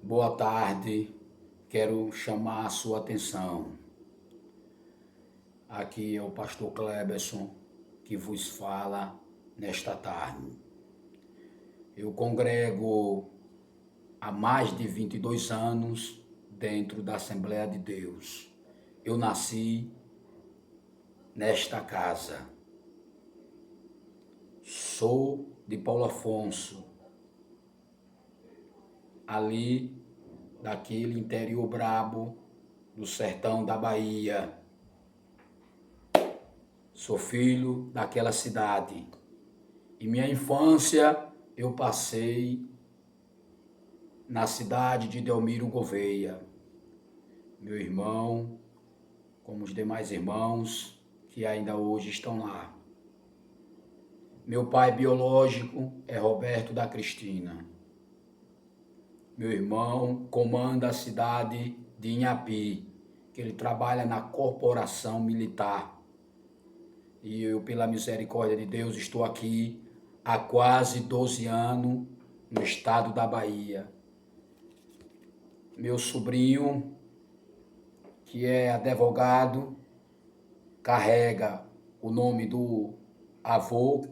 Boa tarde, quero chamar a sua atenção. Aqui é o pastor Cleberson que vos fala nesta tarde. Eu congrego há mais de 22 anos dentro da Assembleia de Deus. Eu nasci nesta casa. Sou de Paulo Afonso, ali daquele interior brabo do sertão da Bahia. Sou filho daquela cidade. E minha infância eu passei na cidade de Delmiro Gouveia. Meu irmão, como os demais irmãos que ainda hoje estão lá. Meu pai biológico é Roberto da Cristina. Meu irmão comanda a cidade de Inhapi, que ele trabalha na corporação militar. E eu, pela misericórdia de Deus, estou aqui há quase 12 anos no estado da Bahia. Meu sobrinho, que é advogado, carrega o nome do avô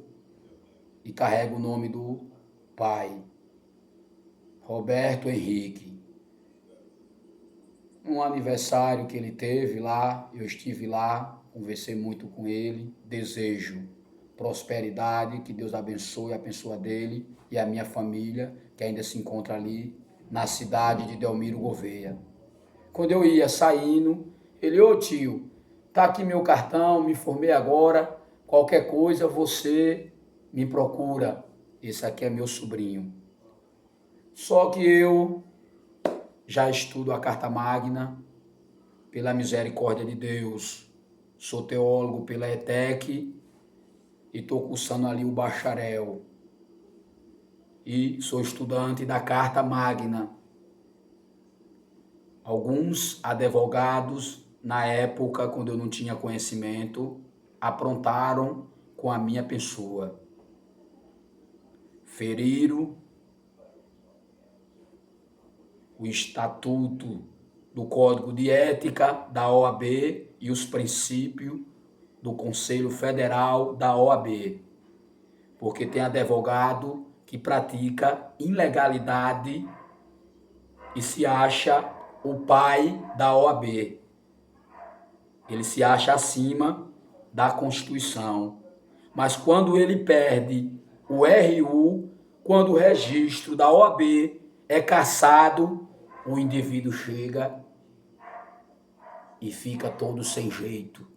e carrega o nome do pai, Roberto Henrique. Um aniversário que ele teve lá, eu estive lá, conversei muito com ele, desejo prosperidade, que Deus abençoe a pessoa dele e a minha família, que ainda se encontra ali na cidade de Delmiro Gouveia. Quando eu ia saindo, ele, ô tio, tá aqui meu cartão, me formei agora, qualquer coisa você me procura. Esse aqui é meu sobrinho. Só que eu já estudo a Carta Magna, pela misericórdia de Deus. Sou teólogo pela ETEC e estou cursando ali o bacharel. E sou estudante da Carta Magna. Alguns advogados, na época, quando eu não tinha conhecimento, aprontaram com a minha pessoa. Feriram o estatuto do Código de Ética da OAB e os princípios do Conselho Federal da OAB. Porque tem advogado que pratica ilegalidade e se acha o pai da OAB. Ele se acha acima da Constituição. Mas quando ele perde o RU, quando o registro da OAB é cassado, o indivíduo chega e fica todo sem jeito.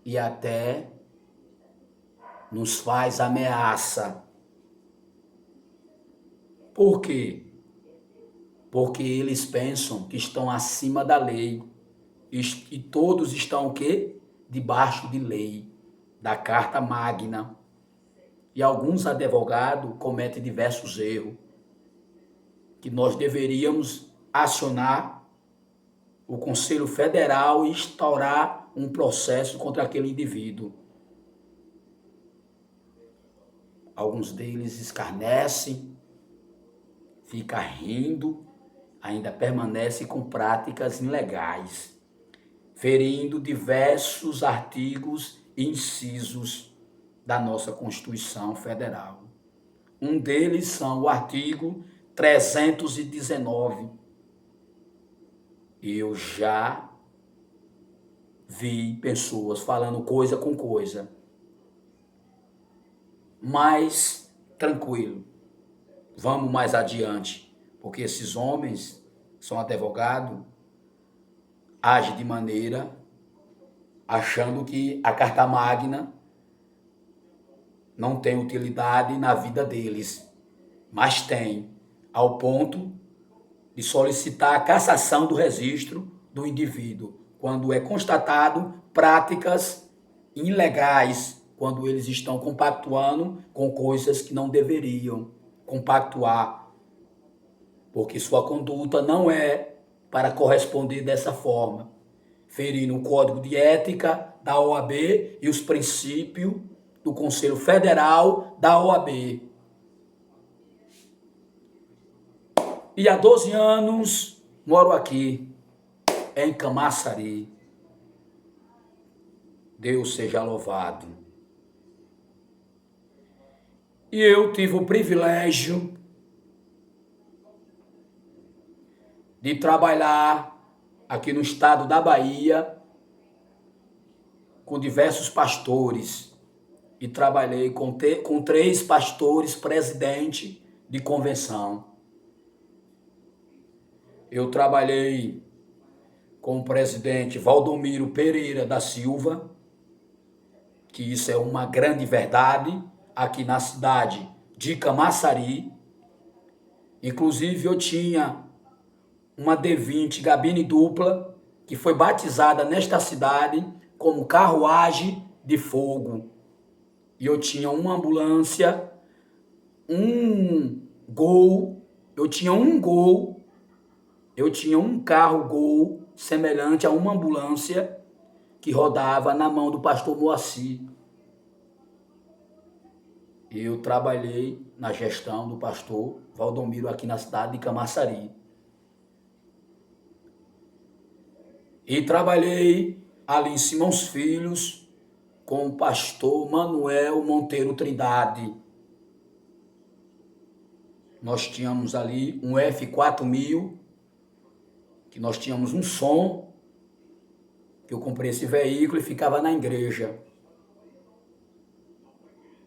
E até nos faz ameaça. Por quê? Porque eles pensam que estão acima da lei. E todos estão o quê? Debaixo de lei, da Carta Magna. E alguns advogados cometem diversos erros, que nós deveríamos acionar o Conselho Federal e instaurar um processo contra aquele indivíduo. Alguns deles escarnecem, fica rindo, ainda permanece com práticas ilegais, ferindo diversos artigos e incisos da nossa Constituição Federal. Um deles são o artigo 319. Eu já vi pessoas falando coisa com coisa. Mas, tranquilo, vamos mais adiante, porque esses homens são advogados, agem de maneira achando que a Carta Magna não tem utilidade na vida deles, mas tem, ao ponto de solicitar a cassação do registro do indivíduo, quando é constatado práticas ilegais, quando eles estão compactuando com coisas que não deveriam compactuar, porque sua conduta não é para corresponder dessa forma, ferindo o Código de Ética da OAB e os princípios do Conselho Federal da OAB. E há 12 anos moro aqui, em Camaçari. Deus seja louvado. E eu tive o privilégio de trabalhar aqui no estado da Bahia com diversos pastores. E trabalhei com 3 pastores presidente de convenção. Eu trabalhei com o presidente Valdomiro Pereira da Silva, que isso é uma grande verdade, aqui na cidade de Camaçari. Inclusive eu tinha uma D20 gabine dupla, que foi batizada nesta cidade como carruagem de fogo. E eu tinha uma ambulância, um Gol, eu tinha um carro Gol semelhante a uma ambulância que rodava na mão do pastor Moacir. Eu trabalhei na gestão do pastor Valdomiro aqui na cidade de Camaçari. E trabalhei ali em Simões Filhos com o pastor Manuel Monteiro Trindade. Nós tínhamos ali um F4000, que nós tínhamos um som, que eu comprei esse veículo e ficava na igreja.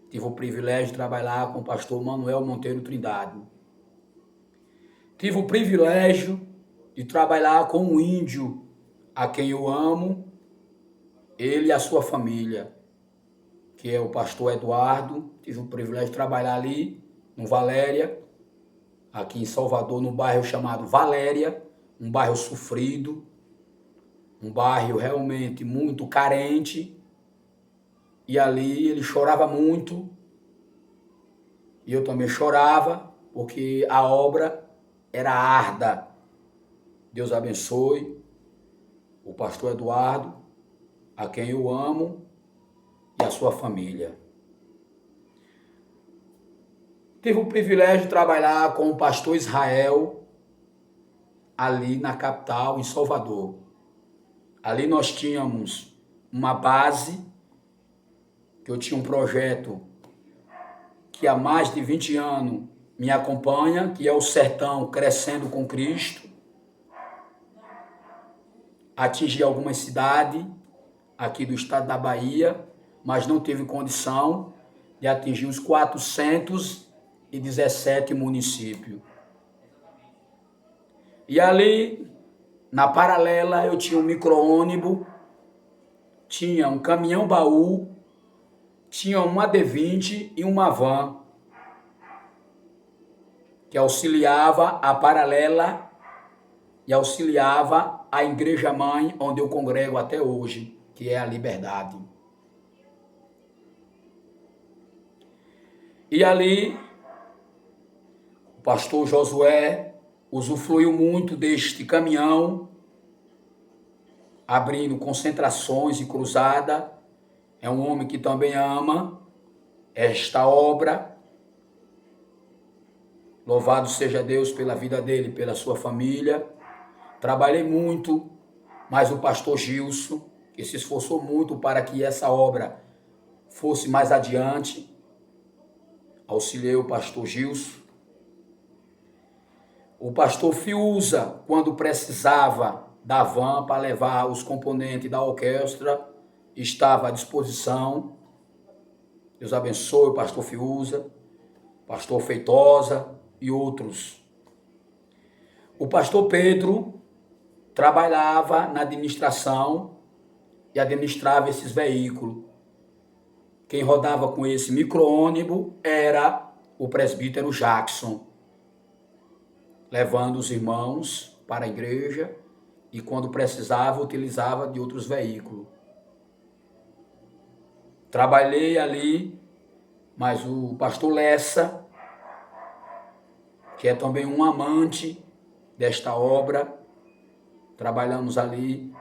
Tive o privilégio de trabalhar com o pastor Manuel Monteiro Trindade. Tive o privilégio de trabalhar com um índio, a quem eu amo, ele e a sua família, que é o pastor Eduardo. Tive o privilégio de trabalhar ali, no Valéria, aqui em Salvador, no bairro chamado Valéria, um bairro sofrido, um bairro realmente muito carente. E ali ele chorava muito, e eu também chorava, porque a obra era árdua. Deus abençoe o pastor Eduardo, a quem eu amo, e a sua família. Tive o privilégio de trabalhar com o pastor Israel, ali na capital, em Salvador. Ali nós tínhamos uma base, que eu tinha um projeto que há mais de 20 anos me acompanha, que é o Sertão Crescendo com Cristo. Atingi algumas cidades aqui do estado da Bahia, mas não tive condição de atingir os 417 municípios. E ali, na paralela, eu tinha um micro-ônibus, tinha um caminhão-baú, tinha uma D20 e uma van, que auxiliava a paralela e auxiliava a igreja-mãe, onde eu congrego até hoje, que é a Liberdade. E ali, o pastor Josué usufruiu muito deste caminhão, abrindo concentrações e cruzada. É um homem que também ama esta obra. Louvado seja Deus pela vida dele, pela sua família. Trabalhei muito, mas o pastor Gilson, que se esforçou muito para que essa obra fosse mais adiante, auxiliei o pastor Gilson. O pastor Fiuza, quando precisava da van para levar os componentes da orquestra, estava à disposição. Deus abençoe o pastor Fiuza, pastor Feitosa e outros. O pastor Pedro trabalhava na administração e administrava esses veículos. Quem rodava com esse micro-ônibus era o presbítero Jackson, levando os irmãos para a igreja e, quando precisava, utilizava de outros veículos. Trabalhei ali, mas o pastor Lessa, que é também um amante desta obra, trabalhamos ali,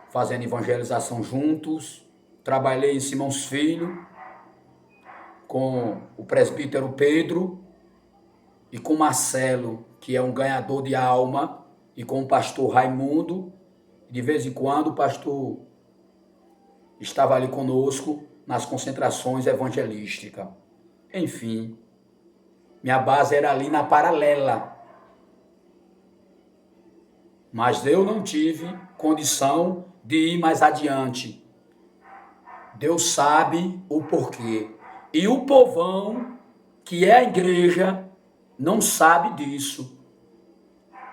fazendo evangelização juntos. Trabalhei em Simões Filho, com o presbítero Pedro e com Marcelo, que é um ganhador de alma, e com o pastor Raimundo. De vez em quando o pastor estava ali conosco nas concentrações evangelísticas. Enfim, minha base era ali na Paralela. Mas eu não tive condição de ir mais adiante. Deus sabe o porquê. E o povão, que é a igreja, não sabe disso.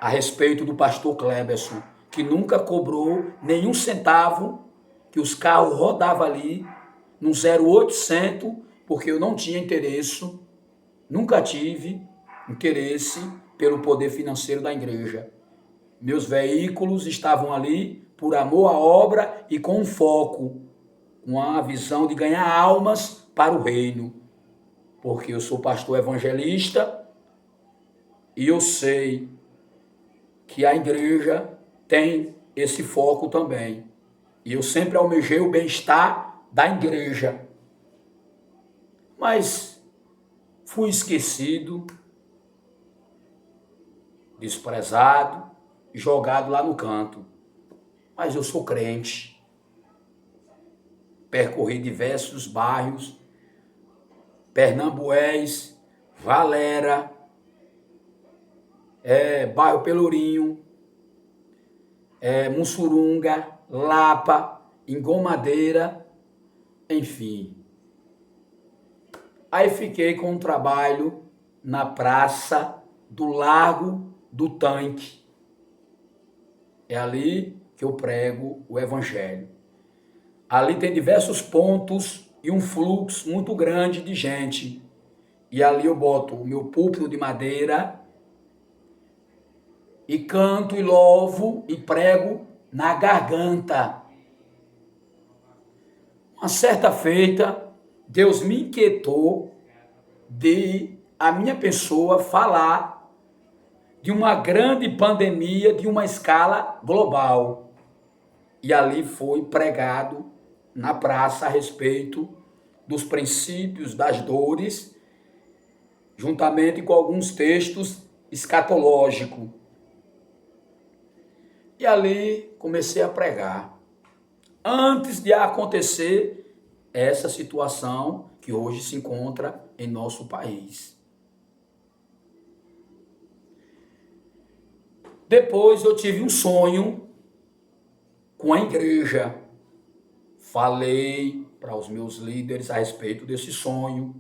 A respeito do pastor Cleberson, que nunca cobrou nenhum centavo, que os carros rodavam ali no 0800, porque eu não tinha interesse, nunca tive interesse pelo poder financeiro da igreja. Meus veículos estavam ali por amor à obra e com um foco, com a visão de ganhar almas para o reino. Porque eu sou pastor evangelista e eu sei que a igreja tem esse foco também. E eu sempre almejei o bem-estar da igreja. Mas fui esquecido, desprezado, jogado lá no canto. Mas eu sou crente. Percorri diversos bairros, Pernambués, Valera, bairro Pelourinho, Mussurunga, Lapa, Engomadeira, enfim. Aí fiquei com um trabalho na praça do Largo do Tanque. É ali que eu prego o evangelho. Ali tem diversos pontos e um fluxo muito grande de gente. E ali eu boto o meu púlpito de madeira e canto e louvo e prego na garganta. Uma certa feita, Deus me inquietou de a minha pessoa falar de uma grande pandemia de uma escala global. E ali foi pregado na praça a respeito dos princípios das dores, juntamente com alguns textos escatológicos. E ali comecei a pregar. Antes de acontecer essa situação que hoje se encontra em nosso país. Depois eu tive um sonho com a igreja. Falei para os meus líderes a respeito desse sonho,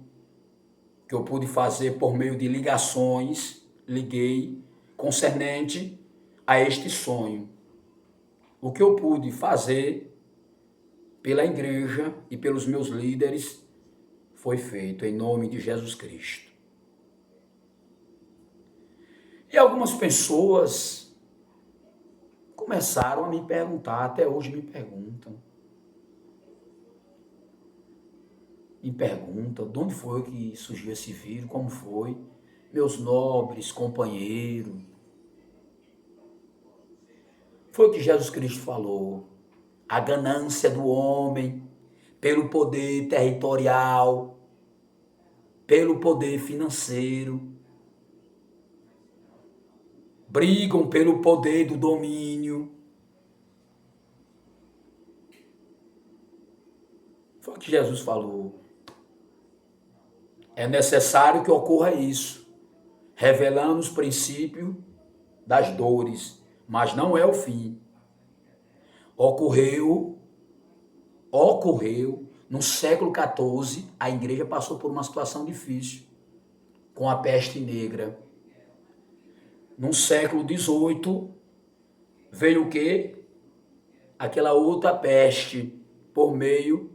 que eu pude fazer por meio de ligações, liguei concernente a este sonho. O que eu pude fazer pela igreja e pelos meus líderes foi feito em nome de Jesus Cristo. E algumas pessoas começaram a me perguntar, até hoje me perguntam, de onde foi que surgiu esse vírus, como foi, meus nobres companheiros. Foi o que Jesus Cristo falou, a ganância do homem pelo poder territorial, pelo poder financeiro, brigam pelo poder do domínio. Foi o que Jesus falou. É necessário que ocorra isso, revelando os princípios das dores, mas não é o fim. Ocorreu no século XIV, a igreja passou por uma situação difícil, com a peste negra. No século XVIII, veio o quê? Aquela outra peste, por meio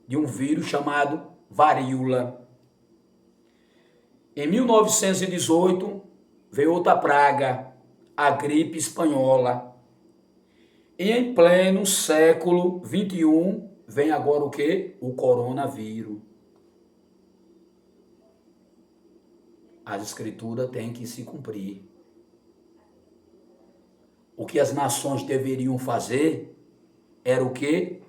de um vírus chamado varíola. Em 1918, veio outra praga, a gripe espanhola. E em pleno século XXI, vem agora o quê? O coronavírus. As escrituras têm que se cumprir. O que as nações deveriam fazer era o quê?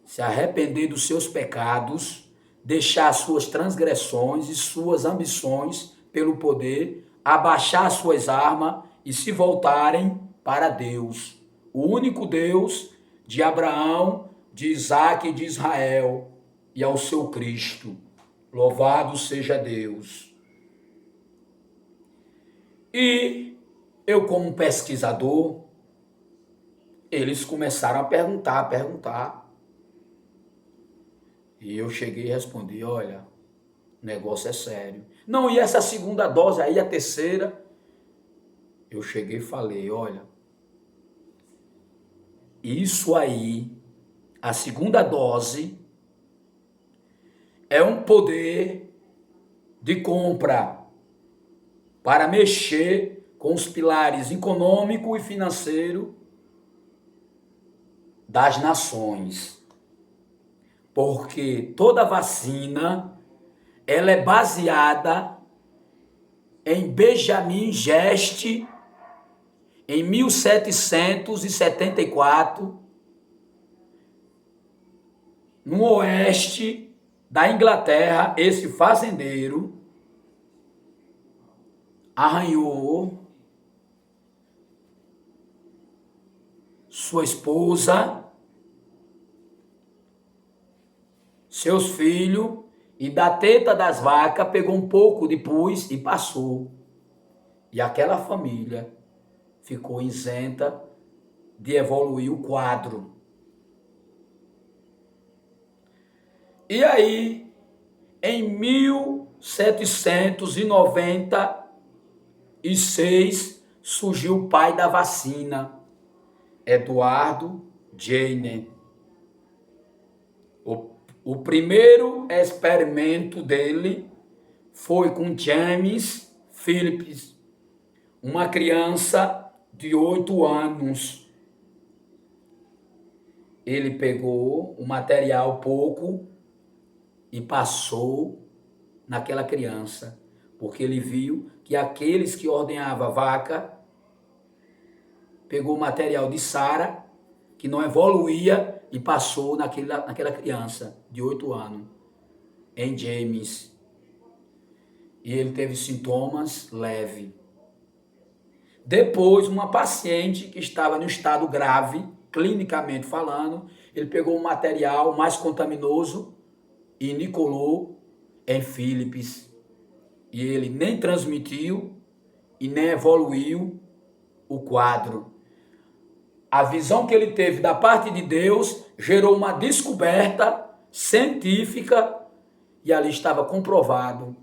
Se arrepender dos seus pecados, deixar suas transgressões e suas ambições pelo poder abaixar suas armas e se voltarem para Deus, o único Deus de Abraão, de Isaque e de Israel, e ao seu Cristo. Louvado seja Deus. E eu, como pesquisador, eles começaram a perguntar. E eu cheguei e respondi, olha, o negócio é sério. Não, e essa segunda dose aí, a terceira? Eu cheguei e falei, olha, isso aí, a segunda dose, é um poder de compra para mexer com os pilares econômico e financeiro das nações. Porque toda vacina, ela é baseada em Benjamin Geste, em 1774, no oeste da Inglaterra. Esse fazendeiro arranhou sua esposa, seus filhos, e da teta das vacas pegou um pouco de pus e passou. E aquela família ficou isenta de evoluir o quadro. E aí, em 1796, surgiu o pai da vacina, Eduardo Jenner. O primeiro experimento dele foi com James Phillips, uma criança de 8 anos. Ele pegou o material pouco e passou naquela criança, porque ele viu que aqueles que ordenhavam vaca pegou o material de Sara, que não evoluía, e passou naquela criança de 8 anos, em James. E ele teve sintomas leves. Depois, uma paciente que estava no estado grave, clinicamente falando, ele pegou um material mais contaminoso e inicolou em Philips. E ele nem transmitiu e nem evoluiu o quadro. A visão que ele teve da parte de Deus gerou uma descoberta científica, e ali estava comprovado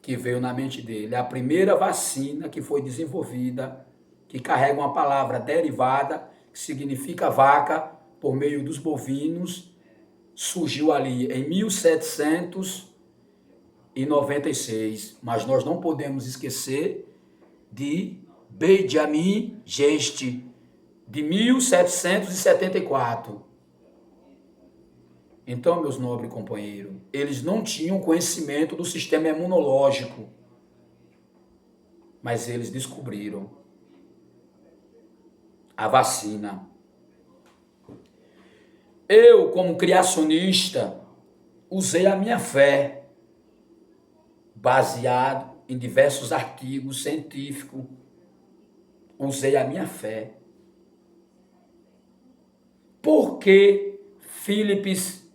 que veio na mente dele a primeira vacina que foi desenvolvida, que carrega uma palavra derivada, que significa vaca, por meio dos bovinos, surgiu ali em 1796. Mas nós não podemos esquecer de Benjamin Geste, de 1774. Então, meus nobres companheiros, eles não tinham conhecimento do sistema imunológico, mas eles descobriram a vacina. Eu, como criacionista, usei a minha fé, baseado em diversos artigos científicos. Usei a minha fé. Por que Philips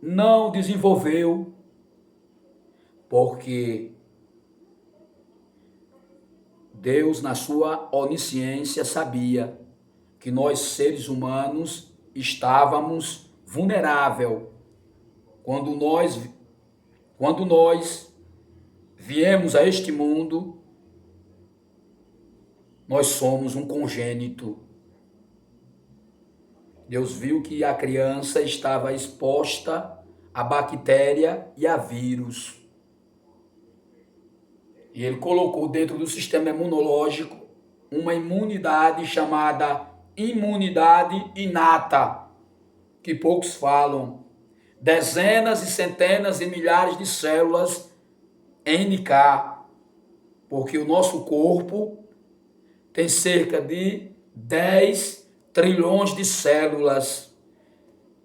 não desenvolveu? Porque Deus, na sua onisciência, sabia que nós, seres humanos, estávamos vulneráveis. Quando nós viemos a este mundo, nós somos um congênito. Deus viu que a criança estava exposta a bactéria e a vírus. E ele colocou dentro do sistema imunológico uma imunidade chamada imunidade inata, que poucos falam. Dezenas e centenas e milhares de células NK, porque o nosso corpo tem cerca de 10 trilhões de células,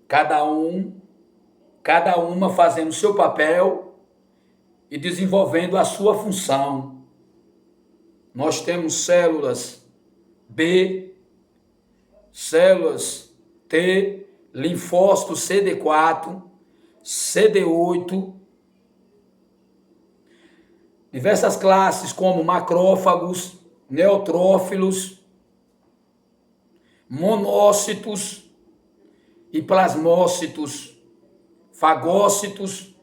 cada uma fazendo seu papel e desenvolvendo a sua função. Nós temos células B, células T, linfócitos CD4, CD8, diversas classes como macrófagos, neutrófilos, monócitos e plasmócitos, fagócitos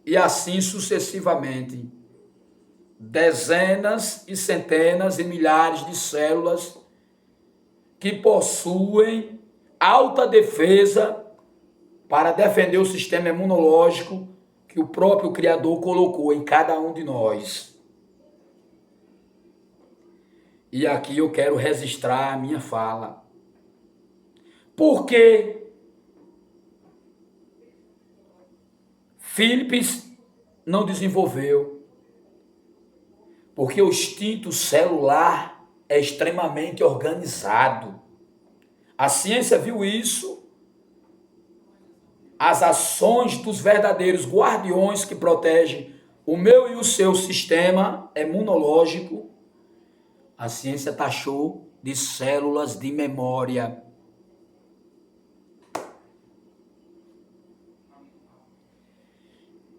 e assim sucessivamente. Dezenas e centenas e milhares de células que possuem alta defesa para defender o sistema imunológico que o próprio Criador colocou em cada um de nós. E aqui eu quero registrar a minha fala. Por que Phillips não desenvolveu? Porque o instinto celular é extremamente organizado. A ciência viu isso. As ações dos verdadeiros guardiões que protegem o meu e o seu sistema imunológico, a ciência taxou de células de memória.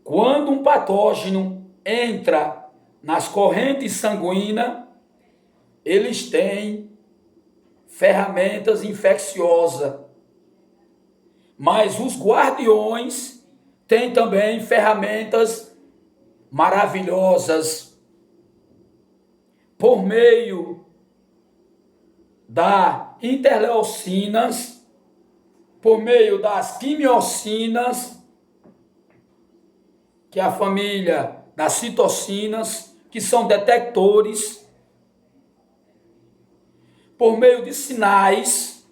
Quando um patógeno entra nas correntes sanguíneas, eles têm ferramentas infecciosas. Mas os guardiões têm também ferramentas maravilhosas. Por meio das interleucinas, por meio das quimiocinas, que é a família das citocinas, que são detectores, por meio de sinais,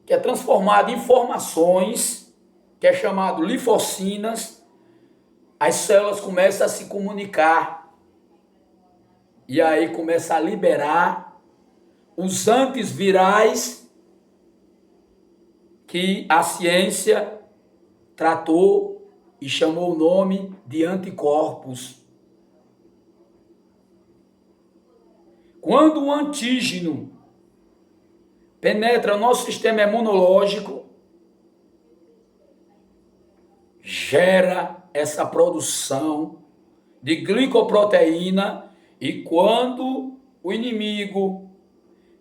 que é transformado em informações, que é chamado linfocinas, as células começam a se comunicar. E aí começa a liberar os antivirais que a ciência tratou e chamou o nome de anticorpos. Quando um antígeno penetra no nosso sistema imunológico, gera essa produção de glicoproteína, e quando o inimigo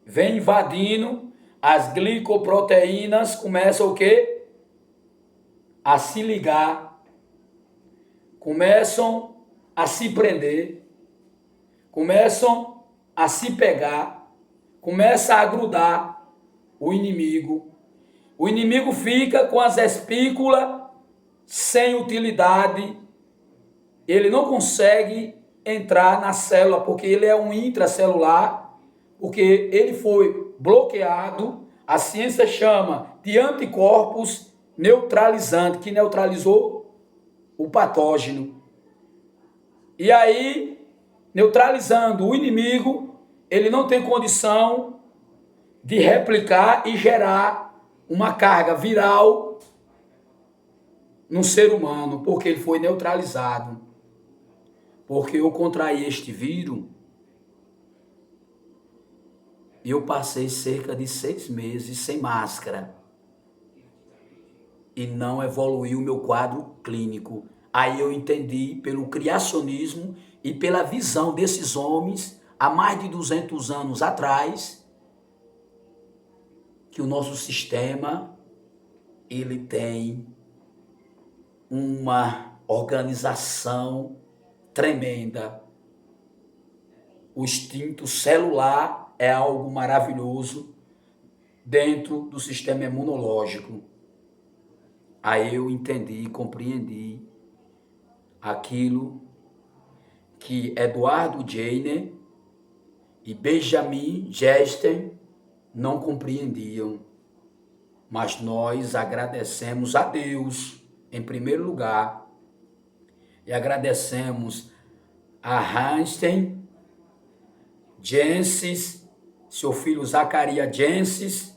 vem invadindo, as glicoproteínas começam o quê? A se ligar, começam a se prender, começam a se pegar, começa a grudar o inimigo. O inimigo fica com as espículas sem utilidade, ele não consegue entrar na célula, porque ele é um intracelular, porque ele foi bloqueado. A ciência chama de anticorpos neutralizante, que neutralizou o patógeno. E aí, neutralizando o inimigo, ele não tem condição de replicar e gerar uma carga viral no ser humano, porque ele foi neutralizado. Porque eu contraí este vírus, eu passei cerca de 6 meses sem máscara e não evoluiu o meu quadro clínico. Aí eu entendi pelo criacionismo e pela visão desses homens há mais de 200 anos atrás, que o nosso sistema ele tem uma organização tremenda. O instinto celular é algo maravilhoso dentro do sistema imunológico. Aí eu entendi e compreendi aquilo que Eduardo Jenner e Benjamin Gester não compreendiam. Mas nós agradecemos a Deus, em primeiro lugar, e agradecemos a Einstein, Jensen, seu filho Zacarias Jensen,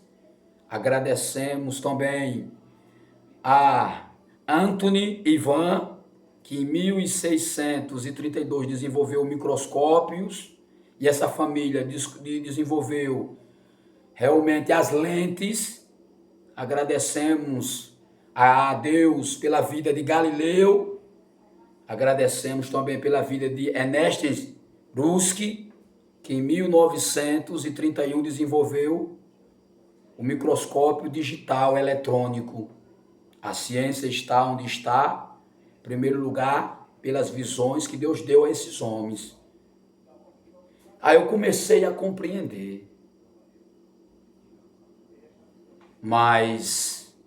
agradecemos também a Anthony Ivan, que em 1632 desenvolveu microscópios, e essa família desenvolveu realmente as lentes. Agradecemos a Deus pela vida de Galileu, agradecemos também pela vida de Ernest Russky, que em 1931 desenvolveu o microscópio digital eletrônico. A ciência está onde está, em primeiro lugar, pelas visões que Deus deu a esses homens. Aí eu comecei a compreender. Mas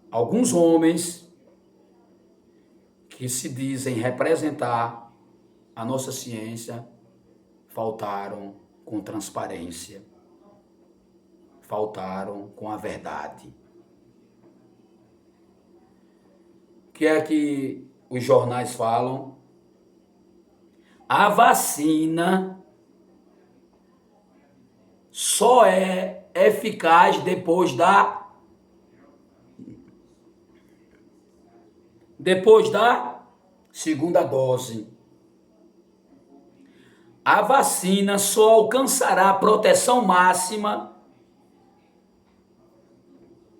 alguns homens que se dizem representar a nossa ciência faltaram com transparência, faltaram com a verdade. O que é que os jornais falam? A vacina só é eficaz depois da segunda dose. A vacina só alcançará proteção máxima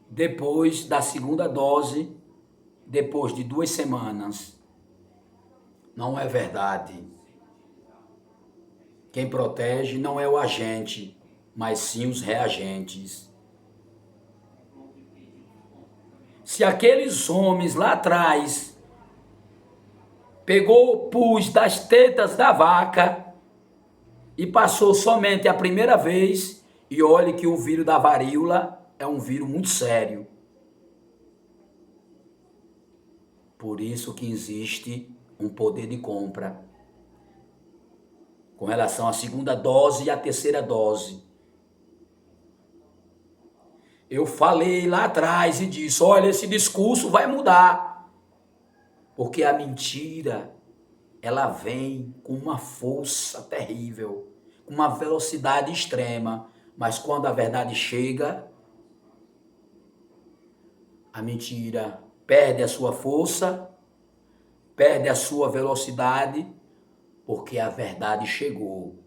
depois da segunda dose, depois de 2 semanas. Não é verdade. Quem protege não é o agente, mas sim os reagentes. Se aqueles homens lá atrás pegou o pus das tetas da vaca e passou somente a primeira vez, e olhe que o vírus da varíola é um vírus muito sério. Por isso que existe um poder de compra com relação à segunda dose e à terceira dose. Eu falei lá atrás e disse, olha, esse discurso vai mudar. Porque a mentira, ela vem com uma força terrível, com uma velocidade extrema. Mas quando a verdade chega, a mentira perde a sua força, perde a sua velocidade, porque a verdade chegou.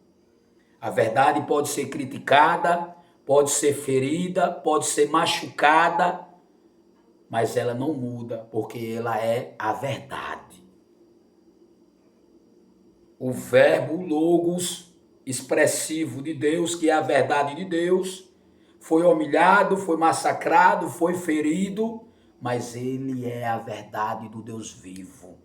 A verdade pode ser criticada, pode ser ferida, pode ser machucada, mas ela não muda, porque ela é a verdade. O verbo logos, expressivo de Deus, que é a verdade de Deus, foi humilhado, foi massacrado, foi ferido, mas ele é a verdade do Deus vivo.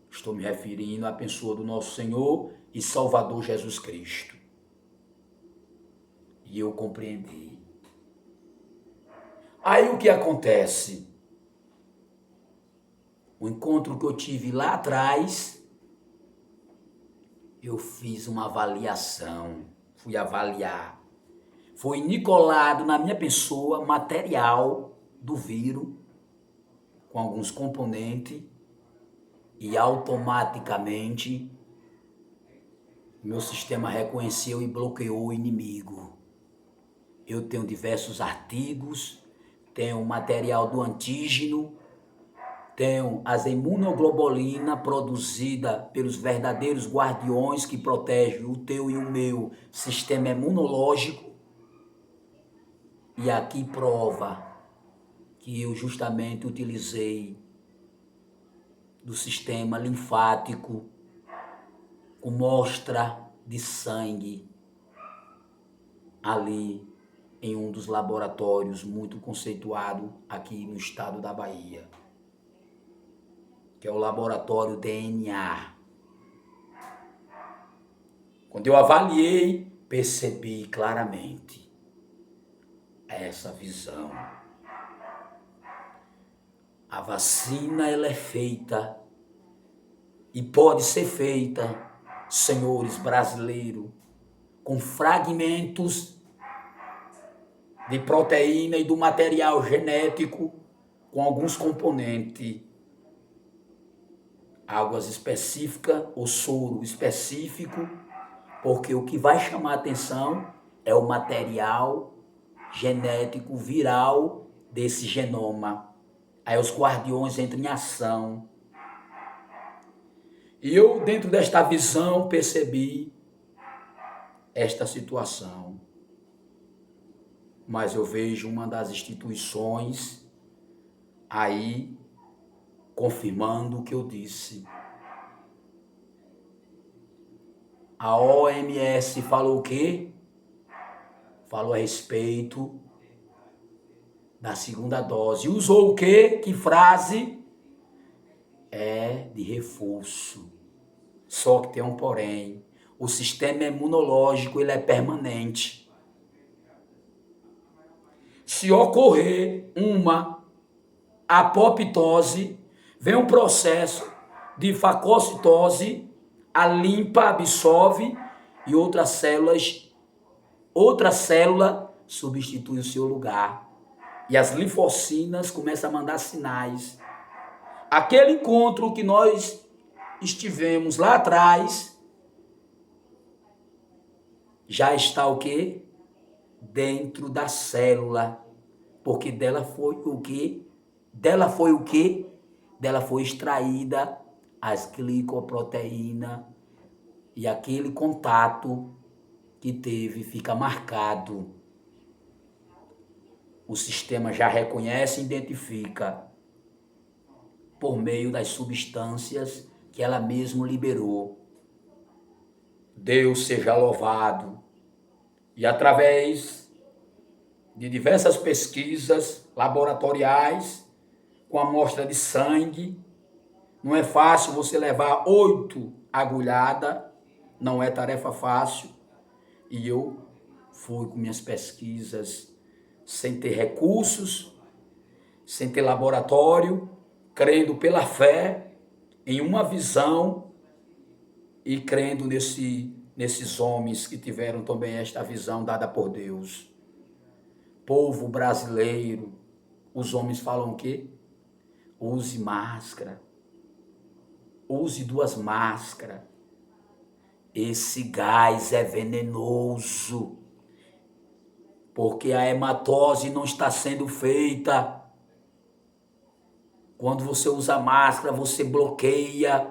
Estou me referindo à pessoa do nosso Senhor e Salvador Jesus Cristo. E eu compreendi. Aí o que acontece? O encontro que eu tive lá atrás, eu fiz uma avaliação, fui avaliar. Foi nicolado na minha pessoa material do vírus, com alguns componentes, e automaticamente meu sistema reconheceu e bloqueou o inimigo. Eu tenho diversos artigos, tenho material do antígeno, tenho as imunoglobulina produzida pelos verdadeiros guardiões que protegem o teu e o meu sistema imunológico. E aqui prova que eu justamente utilizei do sistema linfático com mostra de sangue ali em um dos laboratórios muito conceituado aqui no estado da Bahia, que é o laboratório DNA. Quando eu avaliei, percebi claramente essa visão. A vacina, ela é feita e pode ser feita, senhores brasileiros, com fragmentos de proteína e do material genético, com alguns componentes, águas específicas ou soro específico, porque o que vai chamar a atenção é o material genético viral desse genoma. Aí os guardiões entram em ação E eu, dentro desta visão, percebi esta situação. Mas eu vejo uma das instituições aí confirmando o que eu disse. A OMS falou o quê? Falou a respeito da segunda dose. Usou o quê? Que frase? É de reforço. Só que tem um porém. O sistema imunológico, ele é permanente. Se ocorrer uma apoptose, vem um processo de fagocitose, a limpa absorve e outra célula substitui o seu lugar. E as linfocinas começam a mandar sinais. Aquele encontro que nós estivemos lá atrás, já está o quê? Dentro da célula. Porque dela foi o quê? Dela foi extraída as glicoproteínas e aquele contato que teve fica marcado. O sistema já reconhece e identifica por meio das substâncias que ela mesma liberou. Deus seja louvado. E através de diversas pesquisas laboratoriais, com amostra de sangue, não é fácil você levar 8 agulhadas, não é tarefa fácil. E eu fui com minhas pesquisas, sem ter recursos, sem ter laboratório, crendo pela fé em uma visão e crendo nesses homens que tiveram também esta visão dada por Deus. Povo brasileiro, os homens falam o quê? Use máscara. Use 2 máscaras. Esse gás é venenoso. Porque a hematose não está sendo feita. Quando você usa máscara, você bloqueia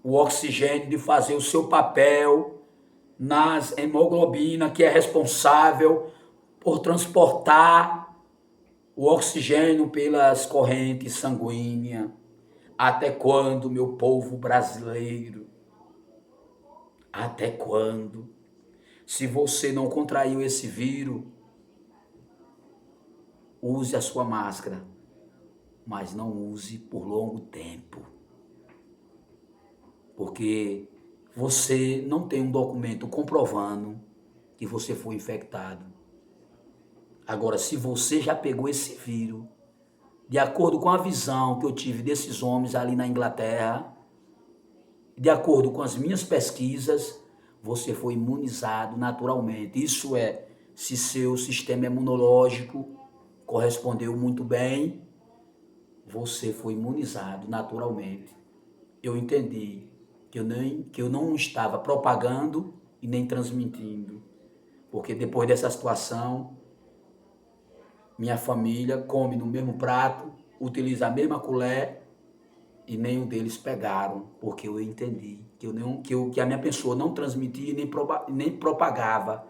o oxigênio de fazer o seu papel nas hemoglobina, que é responsável por transportar o oxigênio pelas correntes sanguíneas. Até quando, meu povo brasileiro? Até quando? Se você não contraiu esse vírus, use a sua máscara, mas não use por longo tempo. Porque você não tem um documento comprovando que você foi infectado. Agora, se você já pegou esse vírus, de acordo com a visão que eu tive desses homens ali na Inglaterra, de acordo com as minhas pesquisas, você foi imunizado naturalmente. Isso é, se seu sistema imunológico correspondeu muito bem, você foi imunizado naturalmente. Eu entendi que eu não estava propagando e nem transmitindo, porque depois dessa situação, minha família come no mesmo prato, utiliza a mesma colher e nenhum deles pegaram, porque eu entendi que a minha pessoa não transmitia nem propagava.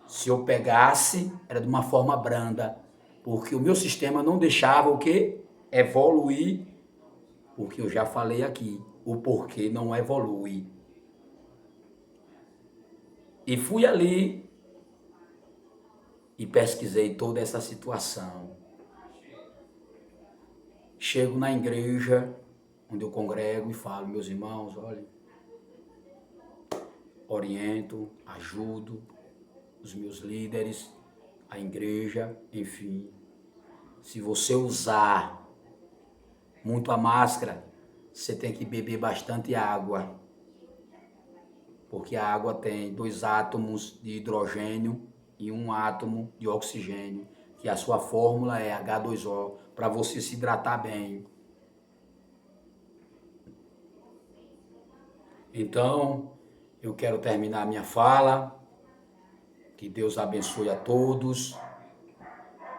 Se eu pegasse, era de uma forma branda, porque o meu sistema não deixava o quê? Evoluir, porque eu já falei aqui, o porquê não evolui. E fui ali e pesquisei toda essa situação. Chego na igreja, onde eu congrego e falo, meus irmãos, olha, oriento, ajudo os meus líderes, a igreja, enfim. Se você usar muito a máscara, você tem que beber bastante água, porque a água tem 2 átomos de hidrogênio e 1 átomo de oxigênio, que a sua fórmula é H2O, para você se hidratar bem. Então, eu quero terminar a minha fala, que Deus abençoe a todos.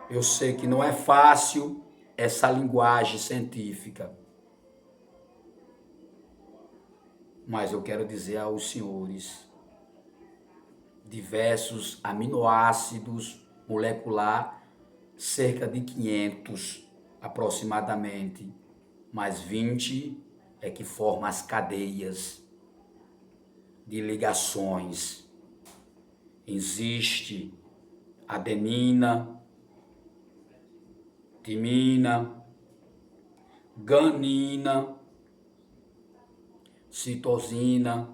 Eu sei que não é fácil essa linguagem científica, Mas eu quero dizer aos senhores, diversos aminoácidos molecular, cerca de 500 aproximadamente, mais 20 é que formam as cadeias de ligações. Existe adenina, timina, guanina, citosina,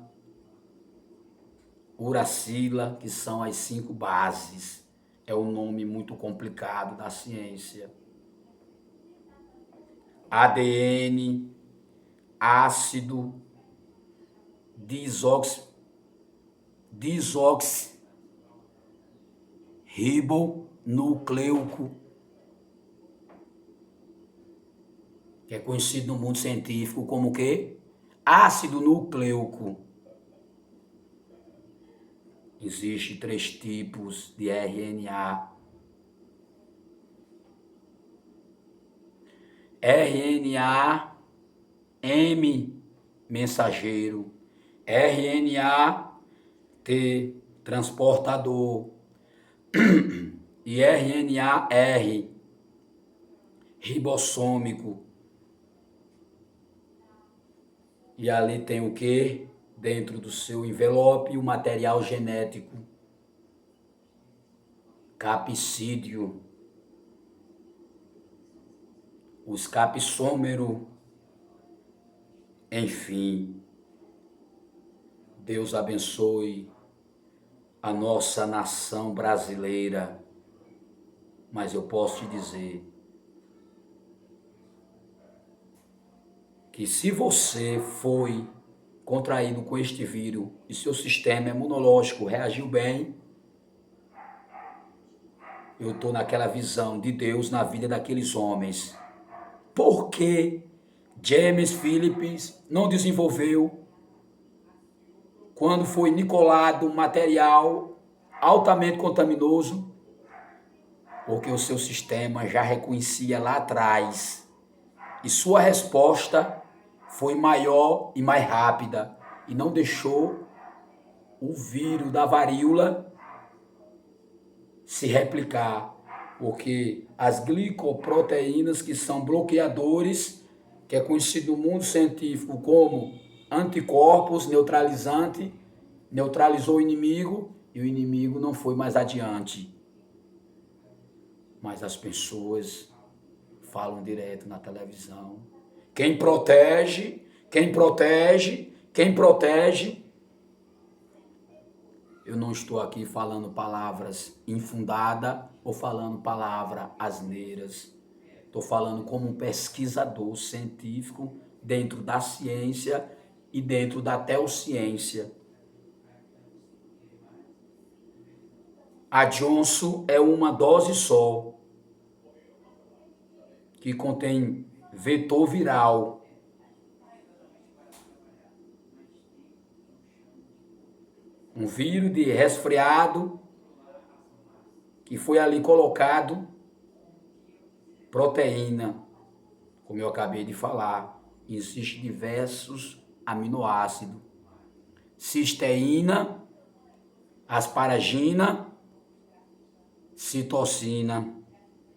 uracila, que são as 5 bases. É um nome muito complicado da ciência. ADN, ácido desoxirribonucleico, que é conhecido no mundo científico como o quê? Ácido nucleico. Existem 3 tipos de RNA. RNA M mensageiro, RNA T transportador e RNA R ribossômico. E ali tem o que? Dentro do seu envelope, o material genético, capsídeo, os capsômeros, enfim. Deus abençoe a nossa nação brasileira, mas eu posso te dizer que se você foi contraído com este vírus e seu sistema imunológico reagiu bem, eu estou naquela visão de Deus na vida daqueles homens. Por que James Phillips não desenvolveu, quando foi nicolado, material altamente contaminoso? Porque o seu sistema já reconhecia lá atrás. E sua resposta foi maior e mais rápida. E não deixou o vírus da varíola se replicar. Porque as glicoproteínas, que são bloqueadores, que é conhecido no mundo científico como anticorpos neutralizante, neutralizou o inimigo e o inimigo não foi mais adiante. Mas as pessoas falam direto na televisão. Quem protege, quem protege, quem protege. Eu não estou aqui falando palavras infundadas ou falando palavras asneiras. Estou falando como um pesquisador científico dentro da ciência e dentro da teociência. A Johnson é uma dose só, que contém vetor viral. Um vírus de resfriado que foi ali colocado proteína, como eu acabei de falar. Existem diversos aminoácidos. Cisteína, asparagina, citosina.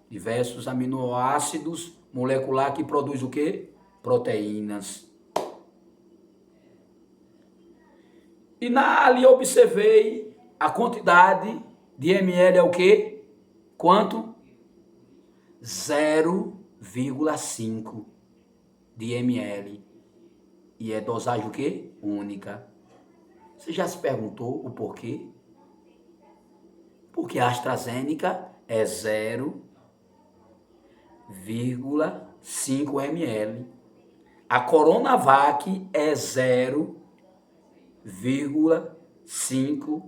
Diversos aminoácidos molecular que produz o quê? Proteínas. E ali eu observei a quantidade de ml é o quê? Quanto? 0,5 de ml. E é dosagem o quê? Única. Você já se perguntou o porquê? Porque a AstraZeneca é 0,5 ml. A Coronavac é 0,5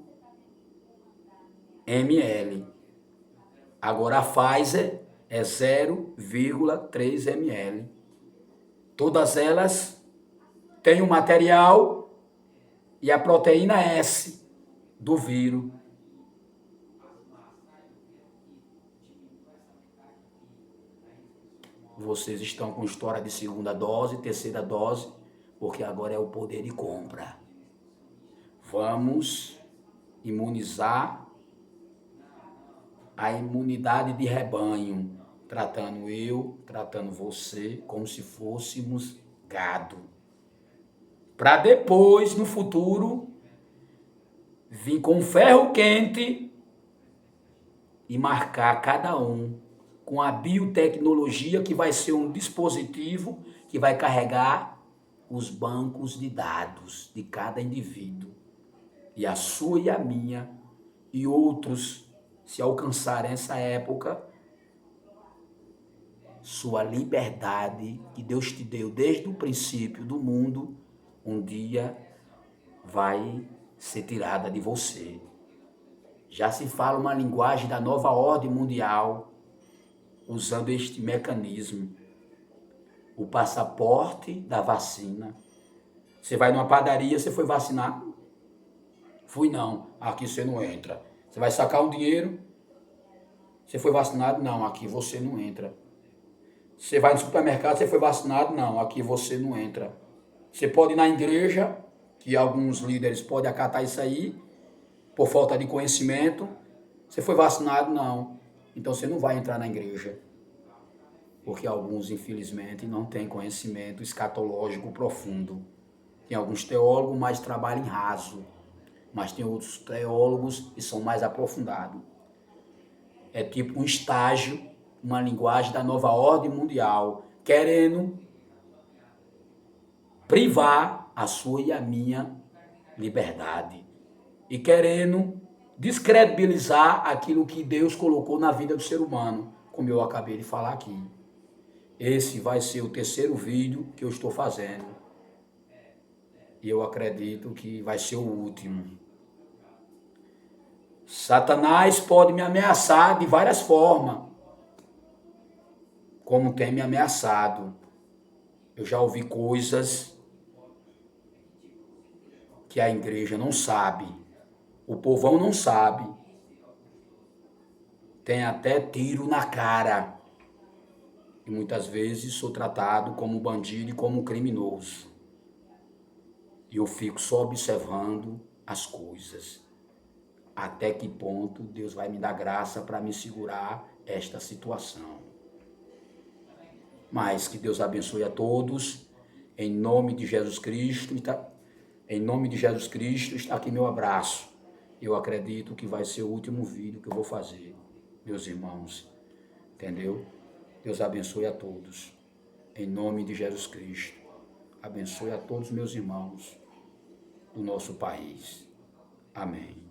ml. Agora a Pfizer é 0,3 ml. Todas elas têm o material e a proteína S do vírus. Vocês estão com história de segunda dose, terceira dose, porque agora é o poder de compra. Vamos imunizar a imunidade de rebanho, tratando você como se fôssemos gado. Para depois, no futuro, vir com ferro quente e marcar cada um com a biotecnologia, que vai ser um dispositivo que vai carregar os bancos de dados de cada indivíduo. E a sua e a minha e outros, se alcançarem essa época, sua liberdade que Deus te deu desde o princípio do mundo, um dia vai ser tirada de você. Já se fala uma linguagem da nova ordem mundial, usando este mecanismo, o passaporte da vacina. Você vai numa padaria, você foi vacinar? Fui não, aqui você não entra. Você vai sacar um dinheiro, você foi vacinado? Não, aqui você não entra. Você vai no supermercado, você foi vacinado? Não, aqui você não entra. Você pode ir na igreja, que alguns líderes podem acatar isso aí, por falta de conhecimento. Você foi vacinado? Não. Então você não vai entrar na igreja. Porque alguns, infelizmente, não têm conhecimento escatológico profundo. Tem alguns teólogos, mas trabalham em raso. Mas tem outros teólogos que são mais aprofundados. É tipo um estágio, uma linguagem da nova ordem mundial, querendo privar a sua e a minha liberdade. E querendo descredibilizar aquilo que Deus colocou na vida do ser humano, como eu acabei de falar aqui. Esse vai ser o terceiro vídeo que eu estou fazendo. E eu acredito que vai ser o último. Satanás pode me ameaçar de várias formas, como tem me ameaçado. Eu já ouvi coisas que a igreja não sabe, o povão não sabe. Tem até tiro na cara. E muitas vezes sou tratado como bandido e como criminoso. E eu fico só observando as coisas. Até que ponto Deus vai me dar graça para me segurar esta situação. Mas que Deus abençoe a todos. Em nome de Jesus Cristo, está aqui meu abraço. Eu acredito que vai ser o último vídeo que eu vou fazer, meus irmãos. Entendeu? Deus abençoe a todos. Em nome de Jesus Cristo. Abençoe a todos meus irmãos do nosso país. Amém.